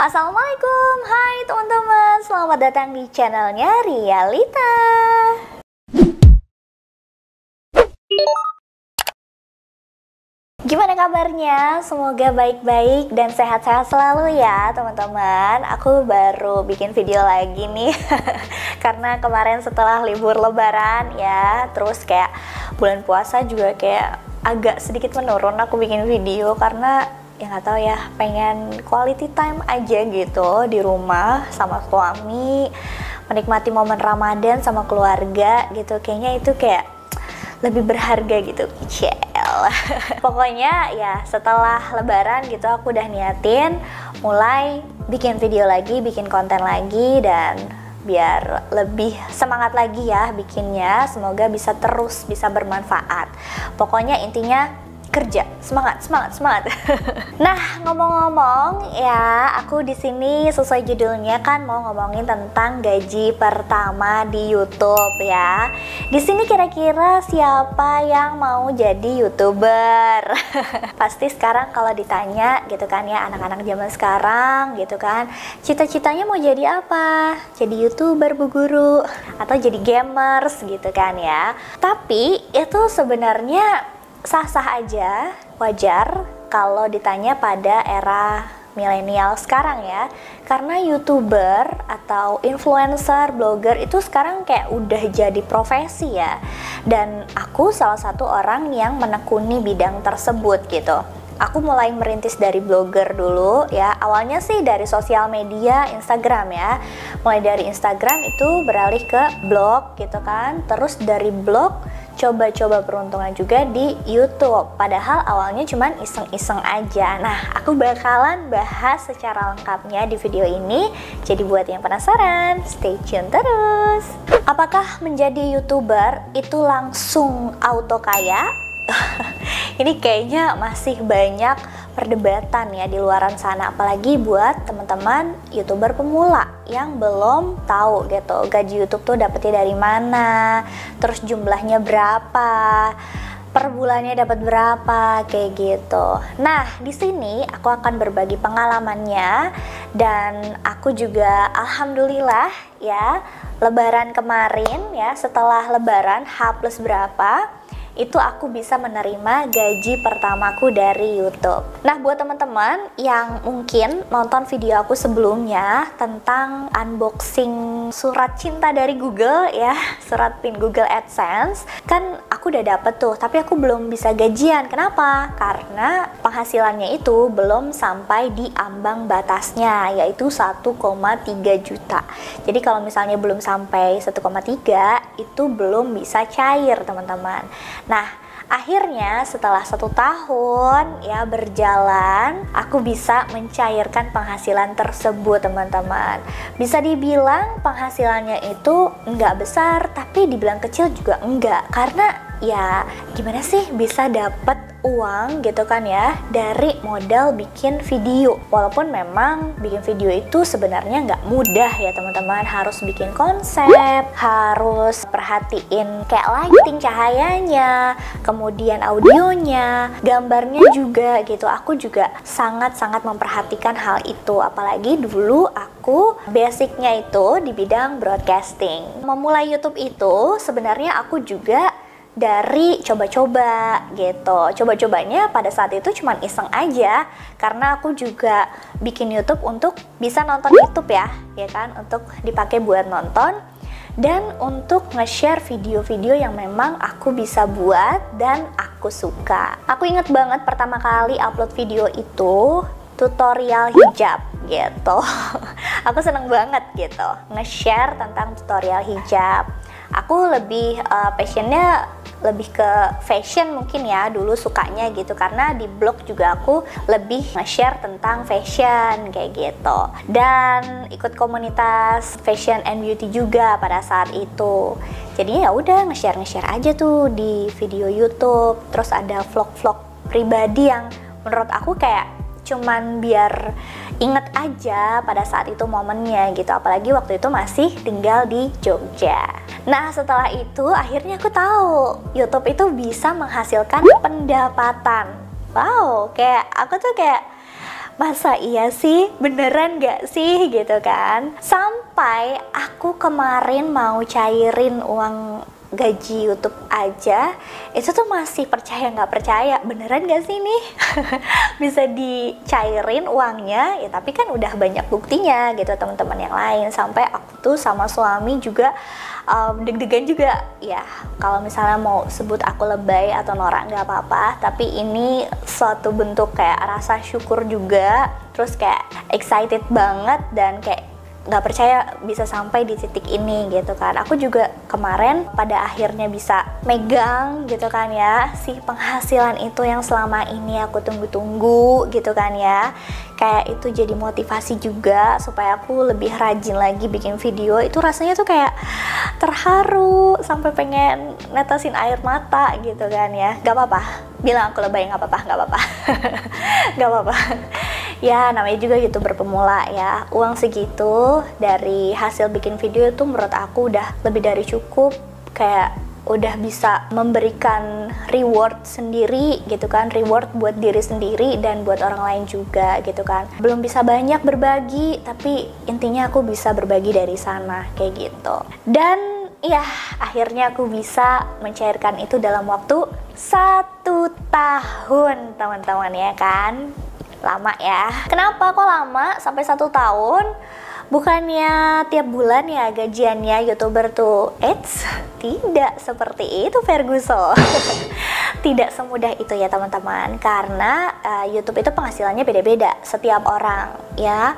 Assalamualaikum, hai teman-teman, selamat datang di channelnya Rialita. Gimana kabarnya? Semoga baik-baik dan sehat-sehat selalu ya teman-teman. Aku baru bikin video lagi nih karena kemarin setelah libur lebaran ya, terus kayak bulan puasa juga kayak agak sedikit menurun aku bikin video karena ya nggak tahu ya, pengen quality time aja gitu di rumah sama suami, menikmati momen Ramadan sama keluarga gitu. Kayaknya itu kayak lebih berharga gitu, Cel. Pokoknya ya setelah lebaran gitu aku udah niatin mulai bikin video lagi, bikin konten lagi, dan biar lebih semangat lagi ya bikinnya. Semoga bisa terus bisa bermanfaat. Pokoknya intinya kerja, semangat. Nah, ngomong-ngomong ya, aku di sini sesuai judulnya kan mau ngomongin tentang gaji pertama di YouTube ya. Di sini kira-kira siapa yang mau jadi YouTuber? Pasti sekarang kalau ditanya gitu kan ya, anak-anak zaman sekarang gitu kan, cita-citanya mau jadi apa? Jadi YouTuber, Bu Guru, atau jadi gamers gitu kan ya. Tapi itu sebenarnya sah-sah aja, wajar kalau ditanya pada era milenial sekarang ya. Karena YouTuber atau influencer, blogger itu sekarang kayak udah jadi profesi ya. Dan aku salah satu orang yang menekuni bidang tersebut gitu. Aku mulai merintis dari blogger dulu ya. Awalnya sih dari sosial media, Instagram ya. Mulai dari Instagram itu beralih ke blog gitu kan. Terus dari blog coba-coba peruntungan juga di YouTube. Padahal awalnya cuman iseng-iseng aja. Nah, aku bakalan bahas secara lengkapnya di video ini. Jadi buat yang penasaran, stay tune terus. Apakah menjadi YouTuber itu langsung auto kaya? Ini kayaknya masih banyak perdebatan ya di luaran sana, apalagi buat teman-teman YouTuber pemula yang belum tahu gitu gaji YouTube tuh dapetnya dari mana, terus jumlahnya berapa, per bulannya dapat berapa, kayak gitu. Nah, di sini aku akan berbagi pengalamannya, dan aku juga alhamdulillah ya, lebaran kemarin ya, setelah lebaran H plus berapa itu aku bisa menerima gaji pertamaku dari YouTube. Nah, buat teman-teman yang mungkin nonton video aku sebelumnya tentang unboxing surat cinta dari Google ya, surat PIN Google AdSense, kan aku udah dapet tuh, tapi aku belum bisa gajian. Kenapa? Karena penghasilannya itu belum sampai di ambang batasnya, yaitu 1,3 juta. Jadi kalau misalnya belum sampai 1,3 itu belum bisa cair, teman-teman. Nah, akhirnya setelah 1 tahun ya berjalan, aku bisa mencairkan penghasilan tersebut, teman-teman. Bisa dibilang penghasilannya itu nggak besar, tapi dibilang kecil juga enggak. Karena ya gimana sih bisa dapet uang gitu kan ya dari modal bikin video. Walaupun memang bikin video itu sebenarnya nggak mudah ya teman-teman. Harus bikin konsep, harus perhatiin kayak lighting, cahayanya, kemudian audionya, gambarnya juga gitu. Aku juga sangat-sangat memperhatikan hal itu. Apalagi dulu aku basicnya itu di bidang broadcasting. Memulai YouTube itu sebenarnya aku juga dari coba-coba gitu. Coba-cobanya pada saat itu cuman iseng aja, karena aku juga bikin YouTube untuk bisa nonton YouTube ya kan, untuk dipakai buat nonton dan untuk nge-share video-video yang memang aku bisa buat dan aku suka. Aku inget banget pertama kali upload video itu tutorial hijab gitu. Aku seneng banget gitu nge-share tentang tutorial hijab. Aku lebih passionnya lebih ke fashion mungkin ya, dulu sukanya gitu, karena di blog juga aku lebih nge-share tentang fashion kayak gitu, dan ikut komunitas fashion and beauty juga pada saat itu. Jadi ya udah nge-share aja tuh di video YouTube. Terus ada vlog-vlog pribadi yang menurut aku kayak cuman biar inget aja pada saat itu momennya gitu, apalagi waktu itu masih tinggal di Jogja. Nah, setelah itu akhirnya aku tahu YouTube itu bisa menghasilkan pendapatan. Wow, kayak aku tuh kayak masa iya sih, beneran gak sih gitu kan. Sampai aku kemarin mau cairin uang gaji YouTube aja, itu tuh masih percaya nggak percaya, beneran gak sih nih bisa dicairin uangnya ya, tapi kan udah banyak buktinya gitu teman-teman yang lain. Sampai aku tuh sama suami juga deg-degan juga ya, kalau misalnya mau sebut aku lebay atau norak nggak apa-apa, tapi ini suatu bentuk kayak rasa syukur juga, terus kayak excited banget dan kayak nggak percaya bisa sampai di titik ini gitu kan. Aku juga kemarin pada akhirnya bisa megang gitu kan ya, si penghasilan itu yang selama ini aku tunggu-tunggu gitu kan ya. Kayak itu jadi motivasi juga supaya aku lebih rajin lagi bikin video. Itu rasanya tuh kayak terharu sampai pengen netesin air mata gitu kan ya. Gak apa-apa, bilang aku lebay, gak apa-apa, gak apa-apa gak apa-apa. Ya namanya juga YouTuber pemula ya, uang segitu dari hasil bikin video itu menurut aku udah lebih dari cukup, kayak udah bisa memberikan reward sendiri gitu kan, reward buat diri sendiri dan buat orang lain juga gitu kan. Belum bisa banyak berbagi, tapi intinya aku bisa berbagi dari sana kayak gitu. Dan ya akhirnya aku bisa mencairkan itu dalam waktu 1 tahun teman-teman ya kan. Lama ya. Kenapa kok lama sampai 1 tahun? Bukannya tiap bulan ya gajiannya YouTuber tuh? Eits, tidak seperti itu Ferguson. Tidak semudah itu ya teman-teman, karena YouTube itu penghasilannya beda-beda setiap orang ya.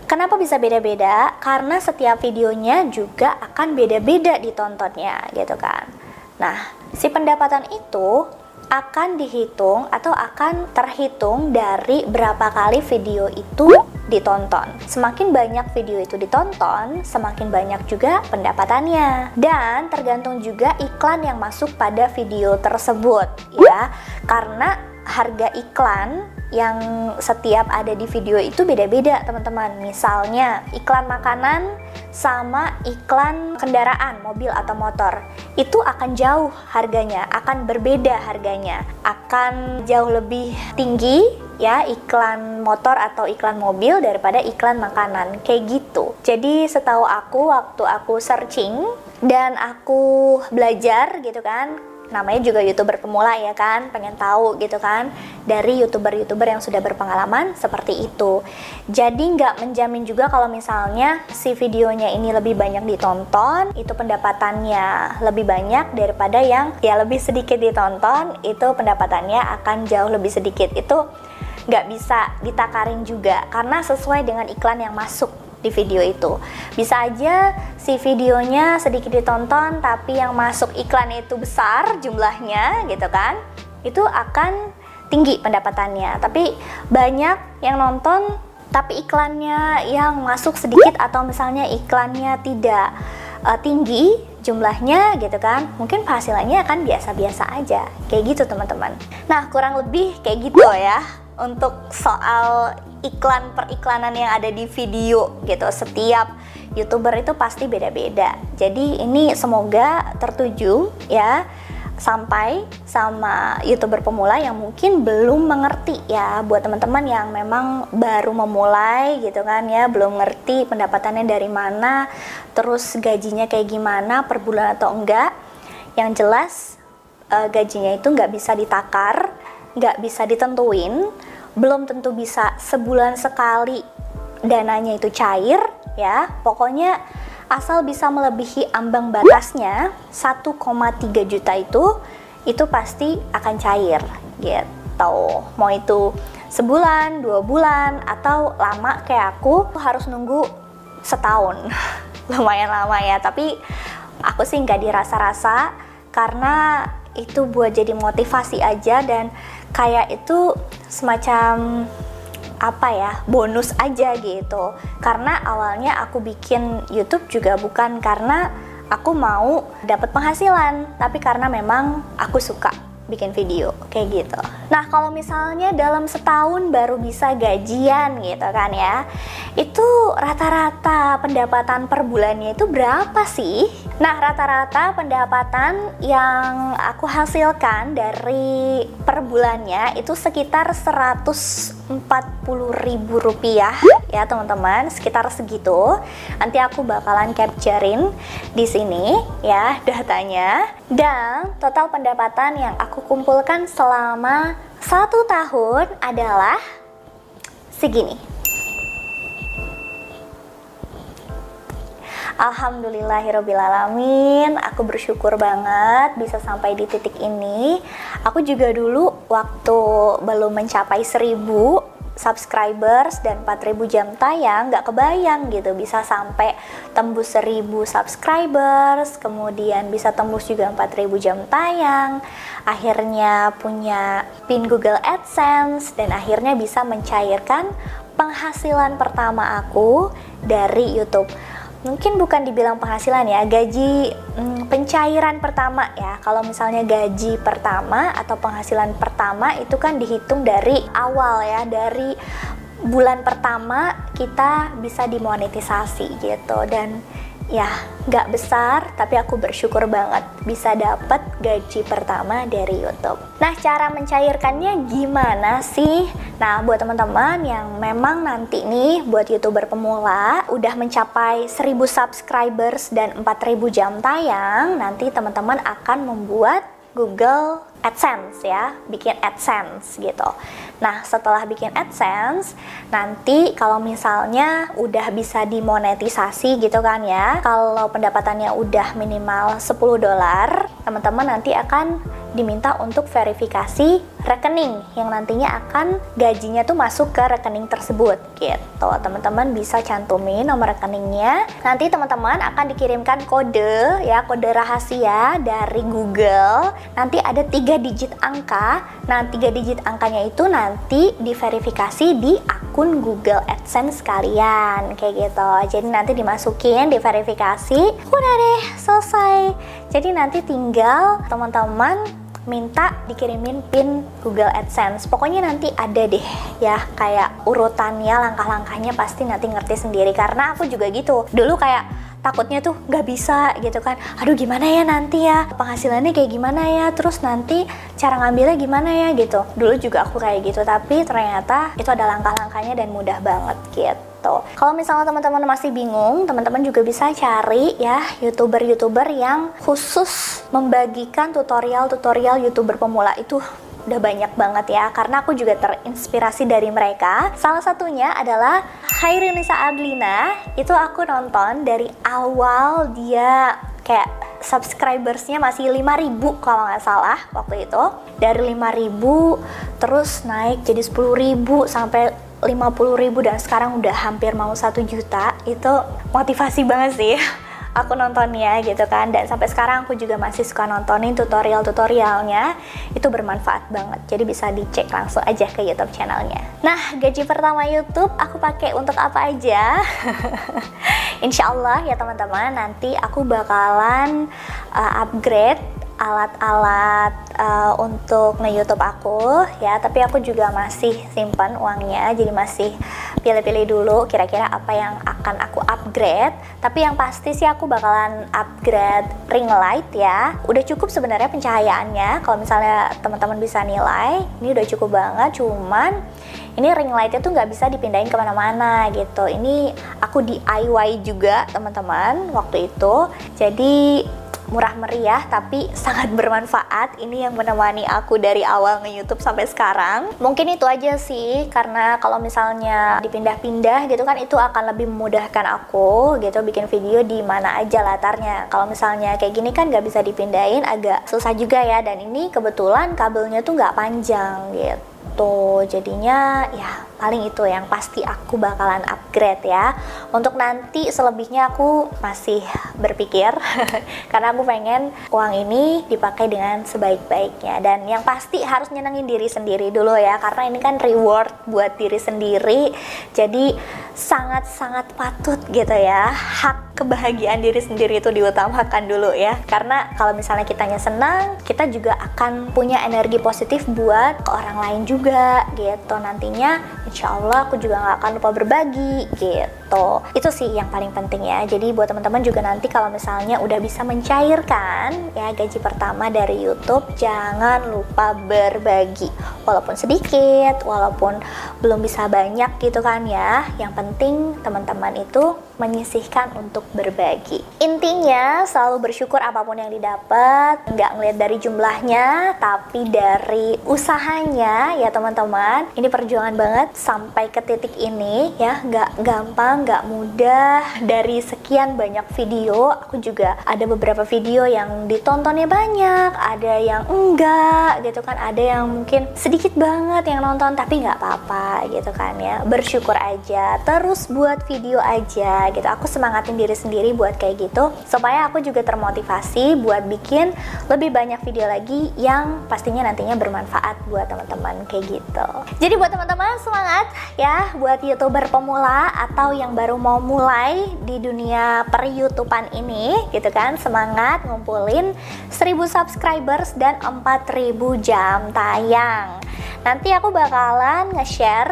Kenapa bisa beda-beda? Karena setiap videonya juga akan beda-beda ditontonnya gitu kan. Nah, si pendapatan itu akan dihitung atau akan terhitung dari berapa kali video itu ditonton. Semakin banyak video itu ditonton, semakin banyak juga pendapatannya. Dan tergantung juga iklan yang masuk pada video tersebut ya. Karena harga iklan yang setiap ada di video itu beda-beda teman-teman. Misalnya iklan makanan sama iklan kendaraan, mobil atau motor, itu akan jauh harganya, akan berbeda harganya, akan jauh lebih tinggi ya iklan motor atau iklan mobil daripada iklan makanan kayak gitu. Jadi setahu aku waktu aku searching dan aku belajar gitu kan, namanya juga YouTuber pemula ya kan, pengen tahu gitu kan dari YouTuber-YouTuber yang sudah berpengalaman seperti itu. Jadi nggak menjamin juga kalau misalnya si videonya ini lebih banyak ditonton, itu pendapatannya lebih banyak daripada yang ya lebih sedikit ditonton, itu pendapatannya akan jauh lebih sedikit. Itu nggak bisa ditakarin juga, karena sesuai dengan iklan yang masuk di video itu. Bisa aja si videonya sedikit ditonton tapi yang masuk iklan itu besar jumlahnya gitu kan, itu akan tinggi pendapatannya. Tapi banyak yang nonton tapi iklannya yang masuk sedikit, atau misalnya iklannya tidak tinggi jumlahnya gitu kan, mungkin penghasilannya akan biasa-biasa aja kayak gitu teman-teman. Nah kurang lebih kayak gitu ya untuk soal iklan periklanan yang ada di video gitu. Setiap YouTuber itu pasti beda-beda. Jadi ini semoga tertuju ya sampai sama YouTuber pemula yang mungkin belum mengerti ya. Buat teman-teman yang memang baru memulai gitu kan ya, belum ngerti pendapatannya dari mana, terus gajinya kayak gimana per bulan atau enggak. Yang jelas gajinya itu nggak bisa ditakar, nggak bisa ditentuin, belum tentu bisa sebulan sekali dananya itu cair ya. Pokoknya asal bisa melebihi ambang batasnya 1,3 juta itu pasti akan cair gitu. Mau itu sebulan, 2 bulan, atau lama kayak aku harus nunggu setahun. Lumayan lama ya, tapi aku sih nggak dirasa-rasa, karena itu buat jadi motivasi aja, dan kayak itu semacam apa ya, bonus aja gitu. Karena awalnya aku bikin YouTube juga bukan karena aku mau dapat penghasilan, tapi karena memang aku suka bikin video kayak gitu. Nah kalau misalnya dalam setahun baru bisa gajian gitu kan ya, itu rata-rata pendapatan per bulannya itu berapa sih? Nah, rata-rata pendapatan yang aku hasilkan dari per bulannya itu sekitar Rp140.000 ya teman-teman, sekitar segitu. Nanti aku bakalan capturein di sini ya datanya. Dan total pendapatan yang aku kumpulkan selama 1 tahun adalah segini. Alhamdulillahirobbilalamin, aku bersyukur banget bisa sampai di titik ini. Aku juga dulu waktu belum mencapai 1000 subscribers dan 4000 jam tayang gak kebayang gitu bisa sampai tembus 1000 subscribers, kemudian bisa tembus juga 4000 jam tayang, akhirnya punya pin Google AdSense, dan akhirnya bisa mencairkan penghasilan pertama aku dari YouTube. Mungkin bukan dibilang penghasilan ya, gaji pencairan pertama ya. Kalau misalnya gaji pertama atau penghasilan pertama itu kan dihitung dari awal ya, dari bulan pertama kita bisa dimonetisasi gitu. Dan ya nggak besar, tapi aku bersyukur banget bisa dapat gaji pertama dari YouTube. Nah, cara mencairkannya gimana sih? Nah, buat teman-teman yang memang nanti nih buat YouTuber pemula udah mencapai 1000 subscribers dan 4000 jam tayang, nanti teman-teman akan membuat Google AdSense ya, bikin AdSense gitu. Nah, setelah bikin AdSense, nanti kalau misalnya udah bisa dimonetisasi gitu kan ya, kalau pendapatannya udah minimal $10, teman-teman nanti akan diminta untuk verifikasi rekening yang nantinya akan gajinya tuh masuk ke rekening tersebut gitu. Teman-teman bisa cantumin nomor rekeningnya. Nanti teman-teman akan dikirimkan kode ya, kode rahasia dari Google. Nanti ada 3 digit angka. Nah, 3 digit angkanya itu nanti diverifikasi di akun Google AdSense kalian kayak gitu. Jadi nanti dimasukin, diverifikasi, udah deh selesai. Jadi nanti tinggal teman-teman minta dikirimin pin Google AdSense. Pokoknya nanti ada deh ya kayak urutannya, langkah-langkahnya pasti nanti ngerti sendiri. Karena aku juga gitu. Dulu kayak takutnya tuh nggak bisa gitu kan. Aduh gimana ya nanti ya, penghasilannya kayak gimana ya, terus nanti cara ngambilnya gimana ya gitu. Dulu juga aku kayak gitu, tapi ternyata itu ada langkah-langkahnya dan mudah banget gitu. Kalau misalnya teman-teman masih bingung, teman-teman juga bisa cari ya YouTuber-YouTuber yang khusus membagikan tutorial-tutorial YouTuber pemula. Itu udah banyak banget ya, karena aku juga terinspirasi dari mereka. Salah satunya adalah Hairunisa Adlina. Itu aku nonton dari awal dia kayak subscribersnya masih 5000 kalau nggak salah waktu itu. Dari 5000 terus naik jadi 10.000 sampai 50.000 dan sekarang udah hampir mau 1 juta. Itu motivasi banget sih aku nontonnya gitu kan. Dan sampai sekarang aku juga masih suka nontonin tutorial-tutorialnya. Itu bermanfaat banget, jadi bisa dicek langsung aja ke YouTube channelnya. Nah, gaji pertama YouTube aku pakai untuk apa aja? Insya Allah ya teman-teman, nanti aku bakalan upgrade alat-alat untuk nge-YouTube aku ya, tapi aku juga masih simpan uangnya, jadi masih pilih-pilih dulu kira-kira apa yang akan aku upgrade. Tapi yang pasti sih aku bakalan upgrade ring light ya. Udah cukup sebenarnya pencahayaannya, kalau misalnya teman-teman bisa nilai ini udah cukup banget. Cuman ini ring lightnya tuh nggak bisa dipindahin kemana-mana gitu. Ini aku DIY juga teman-teman waktu itu, jadi murah meriah tapi sangat bermanfaat. Ini yang menemani aku dari awal nge-YouTube sampai sekarang. Mungkin itu aja sih, karena kalau misalnya dipindah-pindah gitu kan itu akan lebih memudahkan aku gitu bikin video di mana aja latarnya. Kalau misalnya kayak gini kan nggak bisa dipindahin, agak susah juga ya. Dan ini kebetulan kabelnya tuh nggak panjang gitu. Jadinya ya paling itu yang pasti aku bakalan upgrade ya. Untuk nanti selebihnya aku masih berpikir karena aku pengen uang ini dipakai dengan sebaik-baiknya. Dan yang pasti harus nyenengin diri sendiri dulu ya, karena ini kan reward buat diri sendiri. Jadi sangat-sangat patut gitu ya, hak kebahagiaan diri sendiri itu diutamakan dulu ya. Karena kalau misalnya kitanya senang, kita juga akan punya energi positif buat ke orang lain juga gitu. Nantinya insya Allah aku juga nggak akan lupa berbagi gitu. Itu sih yang paling penting ya. Jadi buat teman-teman juga nanti kalau misalnya udah bisa mencairkan ya gaji pertama dari YouTube, jangan lupa berbagi. Walaupun sedikit, walaupun belum bisa banyak gitu kan ya. Yang penting teman-teman itu menyisihkan untuk berbagi. Intinya selalu bersyukur apapun yang didapat, nggak ngeliat dari jumlahnya, tapi dari usahanya ya teman-teman. Ini perjuangan banget sampai ke titik ini ya, nggak gampang, nggak mudah. Dari sekian banyak video, aku juga ada beberapa video yang ditontonnya banyak, ada yang enggak gitu kan, ada yang mungkin sedikit banget yang nonton, tapi nggak apa-apa gitu kan ya. Bersyukur aja, terus buat video aja gitu. Aku semangatin diri sendiri buat kayak gitu supaya aku juga termotivasi buat bikin lebih banyak video lagi yang pastinya nantinya bermanfaat buat teman-teman kayak gitu. Jadi buat teman-teman semangat ya, buat YouTuber pemula atau yang baru mau mulai di dunia per-YouTubean ini gitu kan, semangat ngumpulin 1000 subscribers dan 4000 jam tayang. Nanti aku bakalan nge-share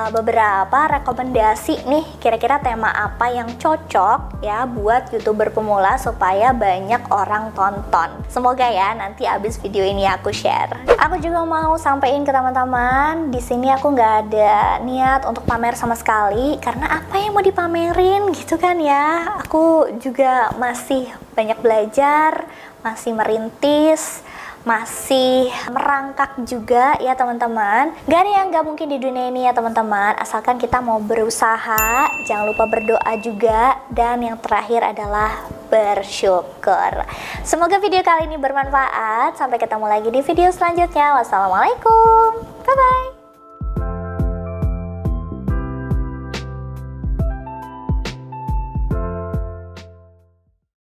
beberapa rekomendasi nih, kira-kira tema apa yang cocok ya buat YouTuber pemula supaya banyak orang tonton. Semoga ya nanti abis video ini aku share. Aku juga mau sampaikan ke teman-teman, di sini aku nggak ada niat untuk pamer sama sekali, karena apa yang mau dipamerin gitu kan ya. Aku juga masih banyak belajar, masih merintis, masih merangkak juga ya teman-teman. Gak ada yang gak mungkin di dunia ini ya teman-teman, asalkan kita mau berusaha. Jangan lupa berdoa juga, dan yang terakhir adalah bersyukur. Semoga video kali ini bermanfaat. Sampai ketemu lagi di video selanjutnya. Wassalamualaikum, bye bye.